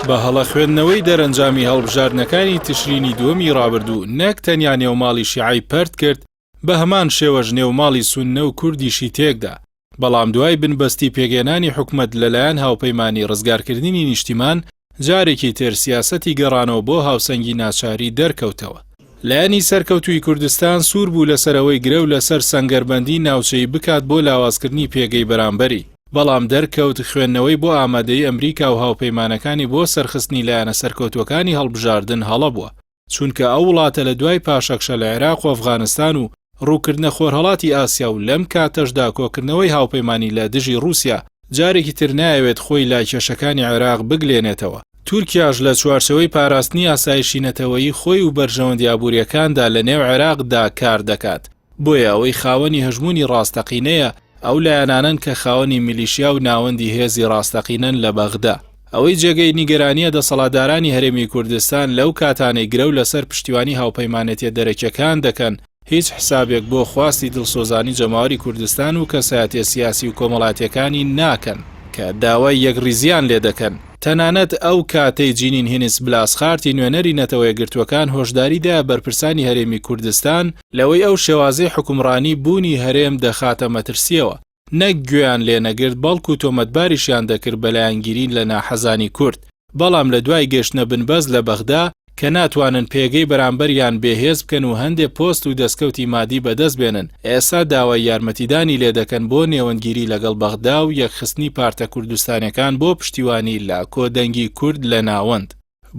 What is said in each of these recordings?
بە هەڵە خوێندنەوەی دەرەنجامی هەڵبژاردنەکانی تشرینی دووەمی ڕابردوو نەک تەنیا نێوماڵی شیعی پەرد کرد بە هەمان شێوەش نێوماڵی سوننە و کوردیشی تێکدا، بەڵام دوای بنبەستی پێگەێنانی حکومەت لەلایەن هاوپەیمانی ڕزگارکردنی نیشتیمان جارێکی تر سیاسەتی گەڕانەوە بۆ هاوسەنگی ناچاری دەرکەوتەوە. لایەنی سەرکەوتووی کوردستان سوور بوو لەسەرەوەی گرە و لەسەر سەنگەربەندی ناوچەی بکات بۆ لاوازکردنی پێگەی بەرامبەری، بەڵام دەرکەوت خوێندنەوەی بۆ ئامادەی ئەمریکا و هاوپەیمانەکانی بۆ سەرخستنی لایەنە سەرکەوتوەکانی هەڵبژاردن هەڵە بووە، چونکە ئەو وڵاتە لە دوای پاشەکشە لە عێراق و ئەفغانستان و ڕووکردنە خۆرهەڵاتی ئاسیا و لەم کاتەشدا کۆکردنەوەی هاوپەیمانی لە دژی رووسیا جارێکی تر نایەوێت خۆی لای کێشەکانی عێراق بگلێنێتەوە. تورکیاش لە چوارچەوەی پاراستنی ئاسایشی نەتەوەیی خۆی و بەرژەوەندی ئابوووریەکاندا لە نێو عێراقدا کار دەکات، بۆیە ئەوەی خاوەنی هەژمونی ڕاستەقینەیە ئەو لایەنانن کە خاوەنی میلیشیا و ناوەندی هێزی ڕاستەقینەن لە بەغدا. ئەوەی جێگەی نیگەرانیە دەسەڵاتدارانی هەرێمی کوردستان لەو کاتانەی گرە و لەسەر پشتیوانی هاوپەیمانەتیە دەرەکیەکان دەکەن هیچ حسابێک بۆ خواستی دڵسۆزانی جەماوەری کوردستان و کەسایەتیە سیاسی و کۆمەڵاتیەکانی ناکەن کە داوای یەکڕیزیان لێ دەکەن. تەنانەت ئەو کاتەی جینین هینس بلاسخارتی نوێنەری نەتەوە یەکگرتووەکان هۆشداریدا بەرپرسانی هەرێمی کوردستان لەوەی ئەو شێوازەی حکومڕانی بوونی هەرێم دەخاتە مەترسیەوە، نەک گوێیان لێ نەگرت بەڵکو تۆمەتباریشیان دەکرد بەلایەنگیرین لە ناحەزانی کورد، بەڵام لە دوای گەشتنە بنبەست لە بەغدا کە ناتوانن پێگەی بەرامبەریان بێهێز بکەن و هەندێک پۆست و دەستکەوتی مادی بەدەست بێنن، ئێستا داوای یارمەتیدانی لێ دەکەن بۆ نێوەندگیری لەگەڵ بەغدا و یەکخستنی پارتە کوردستانیەکان بۆ پشتیوانی لا کۆدەنگی کورد لە ناوەند.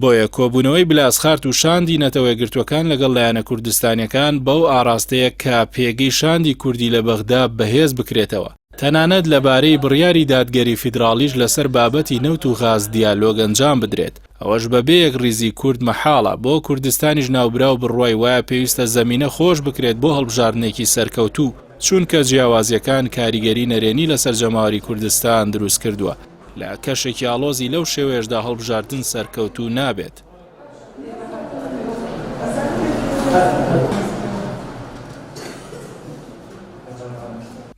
بۆیە کۆبوونەوەی بلاسخارت و شاندی نەتەوە یەکگرتووەکان لەگەڵ لایەنە کوردستانیەکان بەو ئاراستەیە کە پێگەی شاندی کوردی لە بەغدا بەهێز بکرێتەوە. تەنانەت لەبارەی بڕیاری دادگەری فیدراڵیش لەسەر بابەتی نەوت و غاز دیالۆگ ئەنجام بدرێت، ئەوەش بەبێ یەکڕیزی کورد مەحاڵە بۆ کوردستانیش ناوبرا و بڕوای وایە پێویستە زەمینە خۆش بکرێت بۆ هەڵبژاردنێکی سەرکەوتوو، چونکە جیاوازیەکان کاریگەری نەرێنی لەسەر جەماوەری کوردستان دروست کردووە. لە کەشێکی ئاڵۆزی لەو شێوەیەشدا هەڵبژاردن سەرکەوتوو نابێت.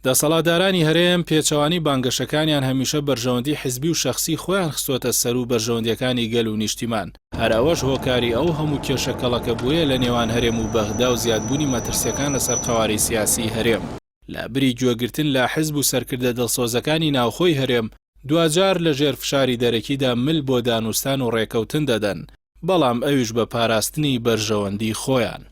دەسەڵاتدارانی هەرێم پێچەوانی بانگەشەکانیان هەمیشە بەرژەوەندی حیزبی و شەخسی خۆیان خستۆتە سەر و بەرژەوەندیەکانی گەل و نیشتیمان، هەراوەش هۆکاری ئەو هەموو کێشەکەڵەکە بووە لە نێوان هەرێم و بەغدا و زیادبوونی مەترسیەکان لەسەر قەواری سیاسی هەرێم. لە بری گوێگرتن لە حیزب و سەرکردە دڵسۆزەکانی ناوخۆی هەرێم دوجار لە ژێر فشاری دەرەکیدا مل بۆ دانوستان و ڕێکەوتن دەدەن، بەڵام ئەویش بە پاراستنی بەرژەوەندی خۆیان.